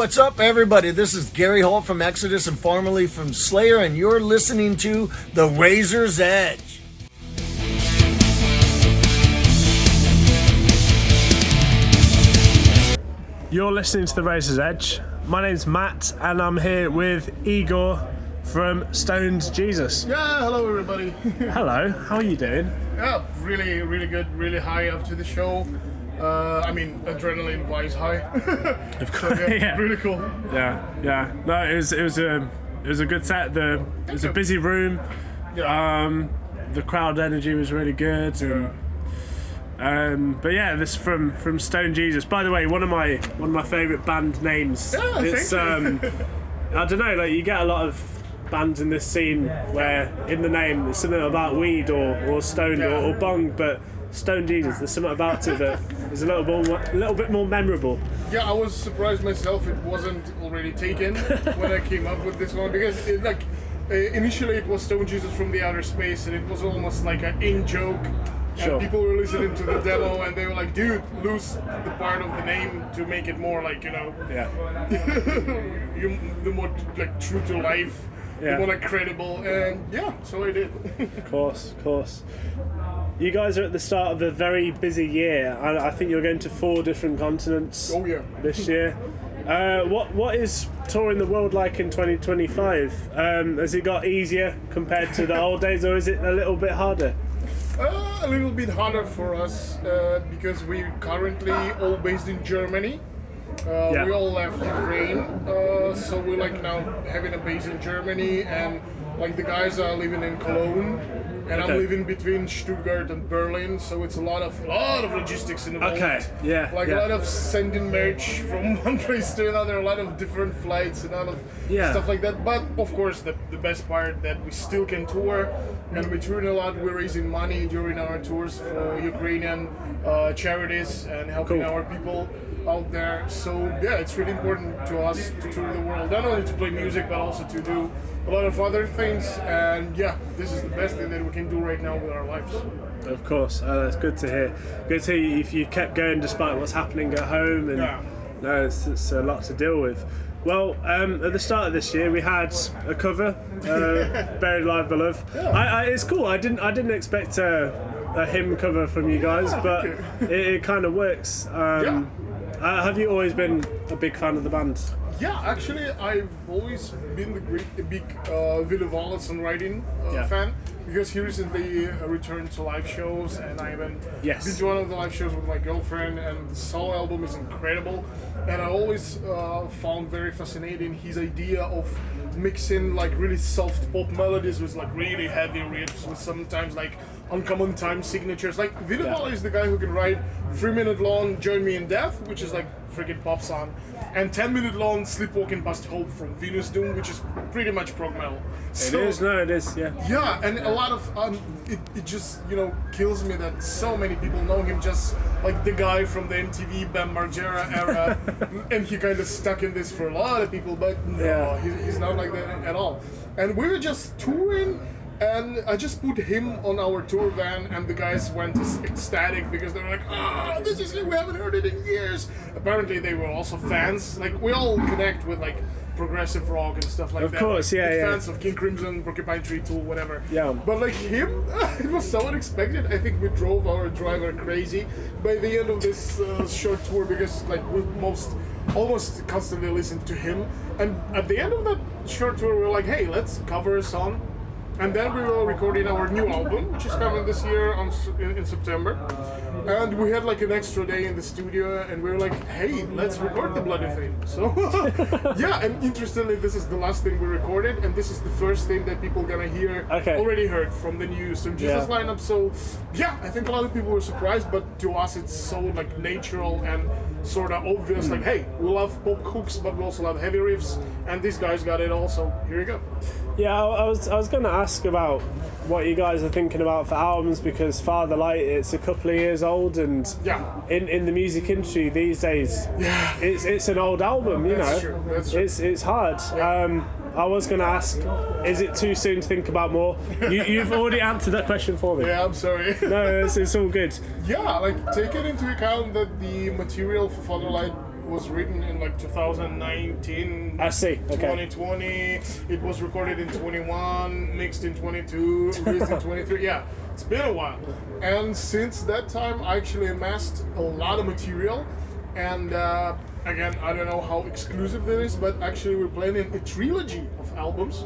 what's up, everybody? This is Gary Holt from Exodus and formerly from Slayer, and you're listening to The Razor's Edge. You're listening to The Razor's Edge. My name's Matt, and I'm here with Igor from Stoned Jesus. Yeah, hello everybody. Hello, how are you doing? Yeah, really, really good, really high up to the show. Adrenaline-wise high. Of course, yeah. Really cool. Yeah. No, it was a good set. It was a busy room. Yeah. The crowd energy was really good. But yeah, this from Stone Jesus. By the way, one of my favourite band names. Yeah, it's thank you. I don't know, like you get a lot of bands in this scene where in the name there's something about weed or stoned or bong, but Stone Jesus, there's something about it that is a little bit more memorable. Yeah, I was surprised myself it wasn't already taken when I came up with this one, because initially it was Stone Jesus from the Outer Space, and it was almost like an in-joke. Sure. And people were listening to the demo and they were like, dude, lose the part of the name to make it more like, Yeah. the more like true to life, the more like credible, and so I did. Of course. You guys are at the start of a very busy year. I think you're going to 4 different continents this year. What is touring the world like in 2025? Has it got easier compared to the old days, or is it a little bit harder? A little bit harder for us because we're currently all based in Germany. We all left Ukraine, so we're like now having a base in Germany, and like the guys are living in Cologne, and I'm living between Stuttgart and Berlin, so it's a lot of logistics involved. Okay, a lot of sending merch from one place to another, a lot of different flights and a lot of stuff like that. But of course, the best part that we still can tour, and we're touring a lot. We're raising money during our tours for Ukrainian charities and helping our people out there. So it's really important to us to tour the world, not only to play music but also to do a lot of other things, and this is the best thing that we can do right now with our lives. Of course, that's good to hear. Good to hear if you kept going despite what's happening at home, and no, it's a lot to deal with. Well, at the start of this year, we had a cover, "Buried Alive Beloved." It's cool. I didn't expect a hymn cover from you guys, but it kind of works. Have you always been a big fan of the band? Yeah, actually, I've always been a big Ville Wallace songwriting fan, because he recently returned to live shows, and I went been to one of the live shows with my girlfriend, and the solo album is incredible. And I always found very fascinating his idea of mixing like really soft pop melodies with like really heavy riffs, with sometimes like uncommon time signatures. Like Ville Wallace is the guy who can write 3-minute long "Join Me in Death," which is like freaking pop song, and 10-minute long "Sleepwalking Past Hope" from Venus Doom, which is pretty much prog metal. It is, yeah, and a lot of it just kills me that so many people know him just like the guy from the MTV Bam Margera era, and he kind of stuck in this for a lot of people, but no, he's not like that at all. And we were just touring, and I just put him on our tour van, and the guys went ecstatic because they were like, "Oh, this is it! We haven't heard it in years." Apparently, they were also fans. Like we all connect with like progressive rock and stuff like that. Of course, Fans of King Crimson, Porcupine Tree, Tool, whatever. Yeah. But like him, it was so unexpected. I think we drove our driver crazy by the end of this short tour, because like we almost constantly listened to him. And at the end of that short tour, we were like, "Hey, let's cover a song." And then we were recording our new album, which is coming this year in September. And we had like an extra day in the studio, and we were like, "Hey, let's record the Bloody Thing." So and interestingly, this is the last thing we recorded, and this is the first thing that people gonna hear already heard from the new Some Jesus lineup. So I think a lot of people were surprised, but to us it's so like natural and sort of obvious. Like, hey, we love pop hooks, but we also love heavy riffs, and these guys got it all. So here you go. Yeah, I was going to ask about what you guys are thinking about for albums, because Father Light, it's a couple of years old, and in the music industry these days, it's an old album. That's true. It's hard. I was going to ask, is it too soon to think about more? You've already answered that question for me. Yeah, I'm sorry. No, it's all good. Yeah, like taking into account that the material for Father Light was written in like 2019. I see. Okay. 2020. It was recorded in 21, mixed in 22, released in 23. Yeah, it's been a while. And since that time, I actually amassed a lot of material. And again, I don't know how exclusive that is, but actually we're planning a trilogy of albums.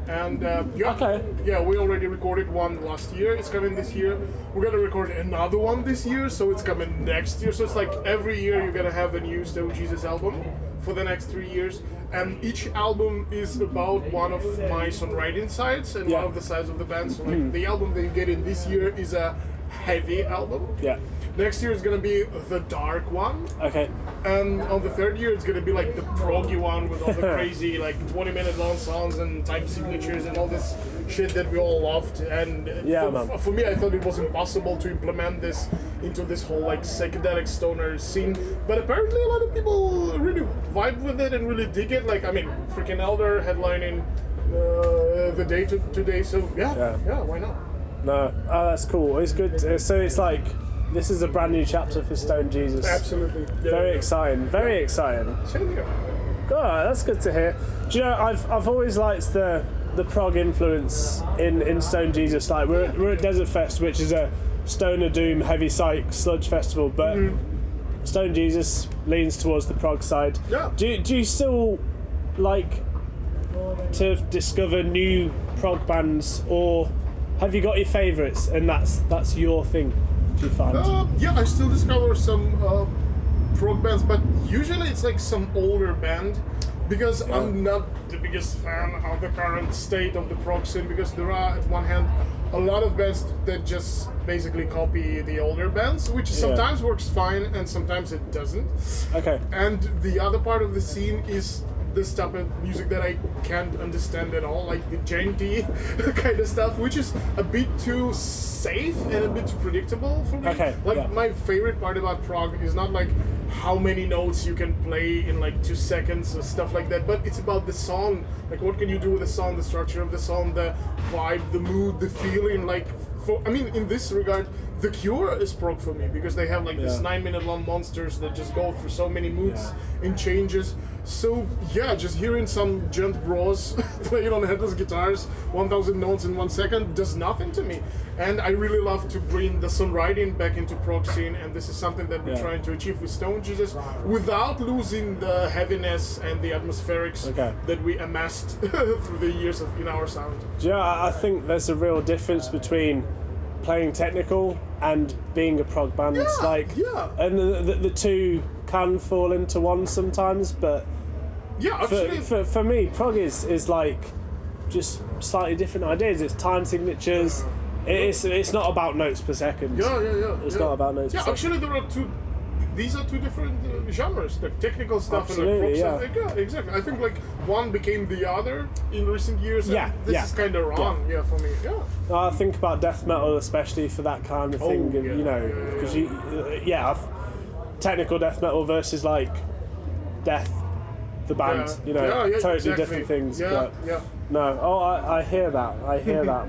And yeah, we already recorded one last year. It's coming this year. We're gonna record another one this year, so it's coming next year. So it's like every year you're gonna have a new Stone Jesus album for the next 3 years. And each album is about one of my songwriting sides and one of the sides of the band. So like the album that you get in this year is a heavy album. Yeah. Next year is gonna be the dark one. Okay. And on the third year, it's gonna be like the proggy one with all the crazy, like 20-minute long songs and time signatures and all this shit that we all loved. And for me, I thought it was impossible to implement this into this whole like psychedelic stoner scene. But apparently, a lot of people really vibe with it and really dig it. Like, I mean, freaking Elder headlining the day today. So yeah, why not? No, that's cool. It's good. So it's like. This is a brand new chapter for Stone Jesus. Absolutely. Yeah, very exciting. Very exciting. Same here. Oh, that's good to hear. Do you know, I've always liked the prog influence in Stone Jesus. Like we're at Desertfest, which is a stoner doom heavy psych sludge festival, but Stone Jesus leans towards the prog side. Yeah. Do you still like to discover new prog bands, or have you got your favourites and that's your thing? You find? Yeah, I still discover some prog bands, but usually it's like some older band because I'm not the biggest fan of the current state of the prog scene, because there are, at one hand, a lot of bands that just basically copy the older bands, which sometimes works fine and sometimes it doesn't. Okay. And the other part of the scene is this type of music that I can't understand at all, like the jaunty kind of stuff, which is a bit too safe and a bit too predictable for me. Okay, my favorite part about prog is not like how many notes you can play in like 2 seconds or stuff like that, but it's about the song. Like, what can you do with the song, the structure of the song, the vibe, the mood, the feeling. Like, in this regard, The Cure is prog for me, because they have like this 9-minute long monsters that just go through so many moods and changes. So yeah, just hearing some gent bros playing on headless guitars, 1,000 notes in 1 second, does nothing to me. And I really love to bring the songwriting back into prog scene, and this is something that we're trying to achieve with Stone Jesus, without losing the heaviness and the atmospherics that we amassed through the years in our sound. Yeah, I think there's a real difference between playing technical and being a prog band. And the two can fall into one sometimes, but actually, for me, prog is like just slightly different ideas. It's time signatures. It's not about notes per second. It's not about notes per second. Actually, there are two. These are two different genres, the technical stuff and the prog stuff. Yeah, exactly. I think like one became the other in recent years. And this is kind of wrong. For me. I think about death metal, especially for that kind of thing, and you know, because technical death metal versus like Death, the band, totally different things. I hear that.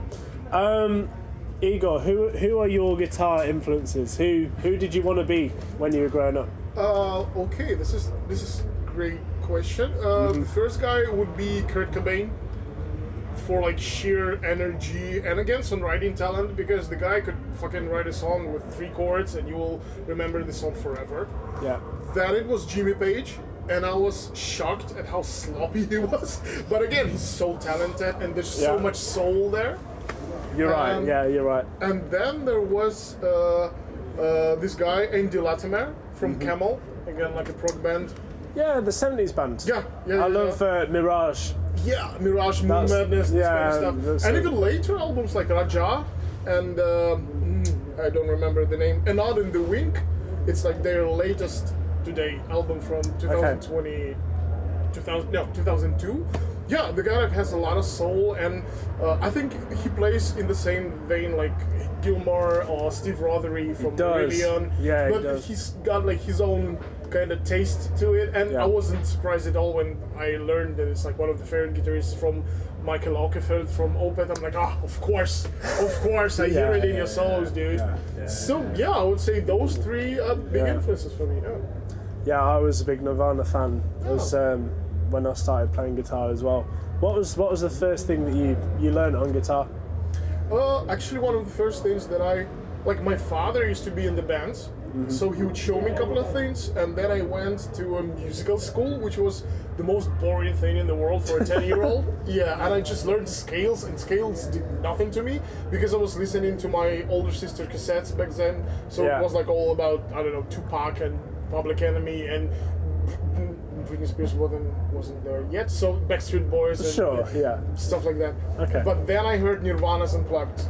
Igor, who are your guitar influences? Who did you want to be when you were growing up? Okay, this is a great question. The first guy would be Kurt Cobain, for like sheer energy and again songwriting talent, because the guy could fucking write a song with 3 chords and you will remember the song forever. Then it was Jimmy Page, and I was shocked at how sloppy he was. But again, he's so talented and there's so much soul there. You're right. You're right. And then there was this guy, Andy Latimer from Camel, again like a prog band. Yeah, the 70s band. I love Mirage. Yeah, Mirage, Moon Madness, this kind of stuff. And even later albums like Raja and I don't remember the name, and Out in the Wink. It's like their latest today album from 2020, 2002. Yeah, the guy has a lot of soul, and I think he plays in the same vein like Gilmour or Steve Rothery from Rebellion. Yeah, but he's got like his own kind of taste to it, and I wasn't surprised at all when I learned that it's like one of the favorite guitarists from Michael Åkerfeldt from Opeth. I'm like, of course, I hear it in your solos, dude. So I would say those 3 are big influences for me. Yeah, I was a big Nirvana fan. It was when I started playing guitar as well. What was the first thing that you learned on guitar? Actually, one of the first things that like my father used to be in the bands, so he would show me a couple of things, and then I went to a musical school, which was the most boring thing in the world for a 10-year-old. Yeah, and I just learned scales, and scales did nothing to me because I was listening to my older sister cassettes back then, so it was like all about, I don't know, Tupac and Public Enemy, and Britney Spears wasn't there yet, so Backstreet Boys and stuff like that. Okay. But then I heard Nirvana's Unplugged.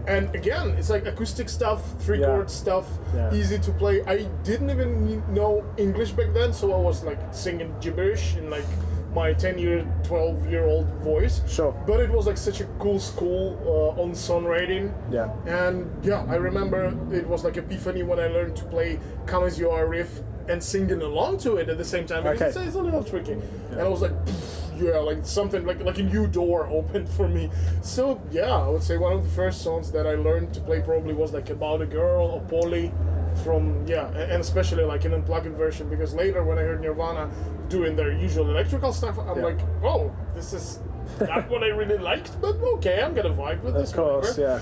And again, it's like acoustic stuff, three-chord stuff, easy to play. I didn't even know English back then, so I was like singing gibberish in like my 12-year-old voice. Sure. But it was like such a cool school on songwriting. Yeah. And yeah, I remember it was like epiphany when I learned to play Come As You Are riff and singing along to it at the same time. Because it's a little tricky. And I was like, like something like a new door opened for me. So yeah, I would say one of the first songs that I learned to play probably was like About a Girl or Polly from and especially like an unplugged version, because later when I heard Nirvana doing their usual electrical stuff, I'm like, oh, this is not what I really liked, but okay, I'm gonna vibe with this. Of course, yeah.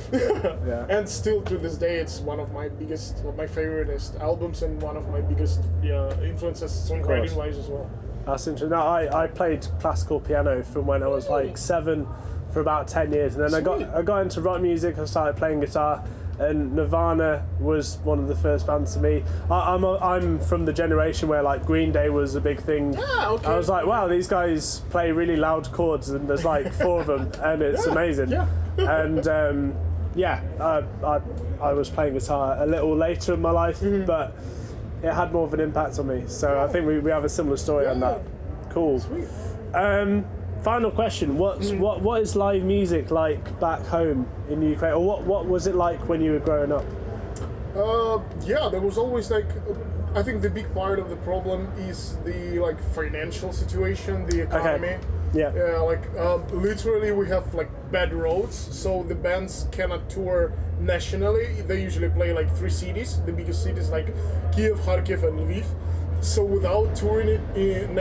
And still to this day, it's one of my my favoriteest albums and one of my biggest influences songwriting wise as well. That's interesting. No, I played classical piano from when I was like 7 for about 10 years, and then I got into rock music. I started playing guitar, and Nirvana was one of the first bands to me. I'm from the generation where like Green Day was a big thing. Yeah, okay. I was like, wow, these guys play really loud chords, and there's like 4 of them, and it's amazing. Yeah. And I was playing guitar a little later in my life, but it had more of an impact on me. So I think we have a similar story on that. Cool. Sweet. Final question: what is live music like back home in Ukraine, or what was it like when you were growing up? There was always like, I think the big part of the problem is the like financial situation, the economy. Okay. Yeah. Literally we have like bad roads, so the bands cannot tour nationally. They usually play like 3 cities, the biggest cities like Kiev, Kharkiv, and Lviv. So without touring it in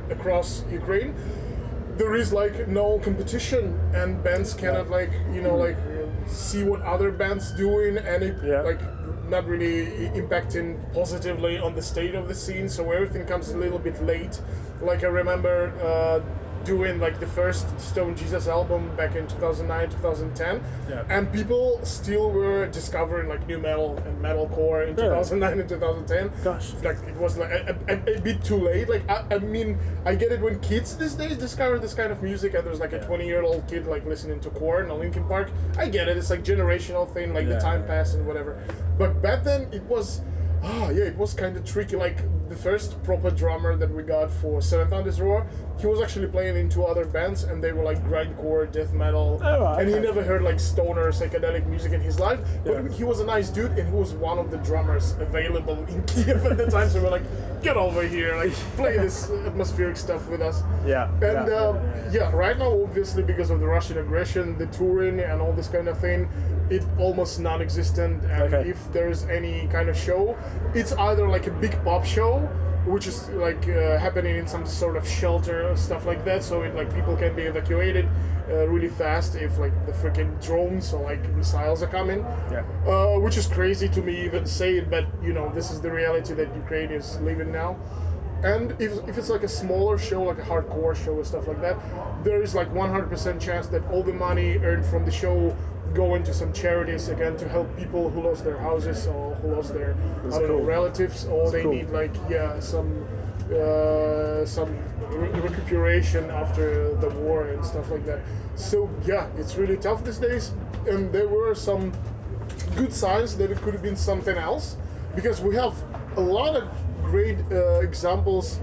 across Ukraine, there is like no competition, and bands cannot see what other bands doing, and it not really impacting positively on the state of the scene. So everything comes a little bit late. Like I remember doing like the first Stone Jesus album back in 2009, 2010, and people still were discovering like new metal and metalcore in 2009 and 2010. Gosh, like it was like a bit too late. Like I mean, I get it when kids these days discover this kind of music, and there's like a 20-year-old kid like listening to Korn or Linkin Park. I get it. It's like generational thing, like the time pass and whatever. But back then it was. It was kind of tricky. Like the first proper drummer that we got for Seventh on This Roar, he was actually playing in 2 other bands, and they were like grindcore, death metal, and he never heard like stoner psychedelic music in his life. But he was a nice dude, and he was one of the drummers available in Kiev at the time. So we're like, get over here, like play this atmospheric stuff with us. Right now, obviously because of the Russian aggression, the touring and all this kind of thing, it's almost non-existent, and if there's any kind of show, it's either like a big pop show, which is like happening in some sort of shelter or stuff like that, so it like people can be evacuated really fast if like the freaking drones or like missiles are coming. Which is crazy to me even say it, but this is the reality that Ukraine is living now. And if it's like a smaller show, like a hardcore show or stuff like that, there is like 100% chance that all the money earned from the show go into some charities again to help people who lost their houses or who lost their relatives, or they need like some recuperation after the war and stuff like that. So it's really tough these days, and there were some good signs that it could have been something else, because we have a lot of great examples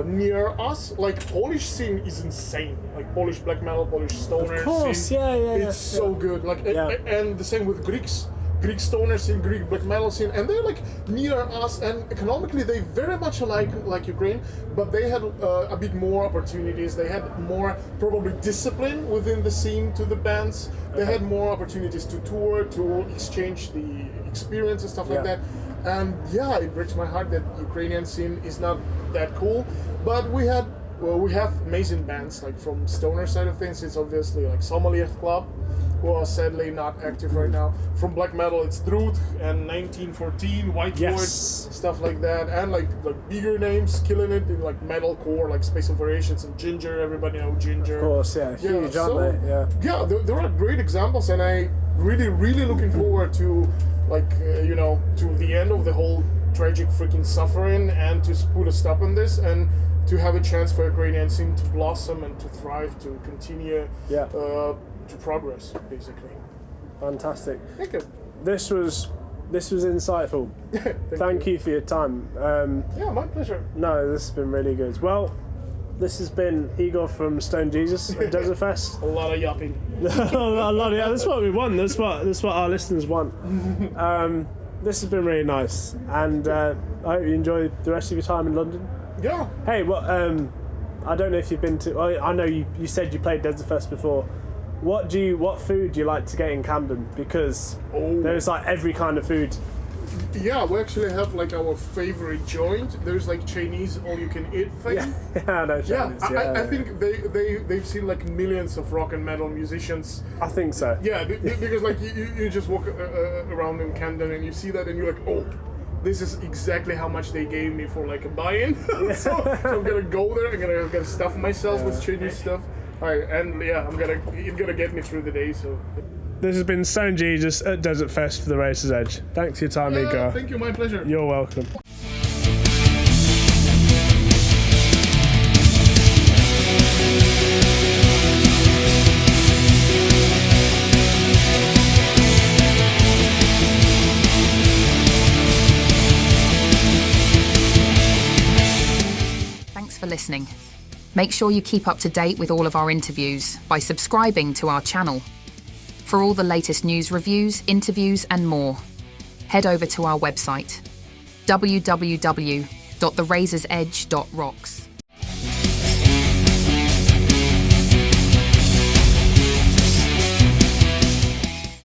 near us. Like Polish scene is insane. Like Polish black metal, Polish stoner scene. It's so good. Like and the same with Greek stoner scene, Greek black metal scene, and they're like near us, and economically they very much alike like Ukraine, but they had a bit more opportunities. They had more probably discipline within the scene to the bands. They had more opportunities to tour, to exchange the experience and stuff like that. And yeah, it breaks my heart that Ukrainian scene is not that cool. But we have amazing bands, like from stoner side of things, it's obviously like Sommelier Club, who are sadly not active right now. From black metal, it's Druth and 1914, White Yes. Void, stuff like that, and like bigger names killing it in like metalcore, like Space Operations and Ginger. Everybody know Ginger. Of course, yeah, huge, aren't they? Yeah. Yeah, there are great examples, and I really looking forward to to the end of the whole tragic freaking suffering, and to put a stop on this, and to have a chance for Ukrainian scene to blossom and to thrive, to continue to progress, basically. Fantastic. Thank you. This was insightful. Thank you for your time. Yeah, my pleasure. No, this has been really good. Well, this has been Igor from Stone Jesus at Desertfest. A lot of yapping. A lot of, that's what we want. That's what our listeners want. This has been really nice, and I hope you enjoy the rest of your time in London. Yeah. Hey, well, I don't know if you've been to. I know you said you played Desertfest before. What food do you like to get in Camden? Because there's like every kind of food. Yeah, we actually have like our favorite joint. There's like Chinese all-you-can-eat thing. Yeah, no, Chinese, I think they've seen like millions of rock and metal musicians. I think so. Yeah, because like you just walk around in Camden and you see that and you're like, oh, this is exactly how much they gave me for like a buy-in. so I'm gonna go there. I'm gonna stuff myself with Chinese stuff. All right, and yeah, it's gonna get me through the day. So. This has been Stone Jesus at Desertfest for the Racer's Edge. Thanks for your time, Igor. Thank you, my pleasure. You're welcome. Thanks for listening. Make sure you keep up to date with all of our interviews by subscribing to our channel. For all the latest news, reviews, interviews and more, head over to our website www.therazorsedge.rocks.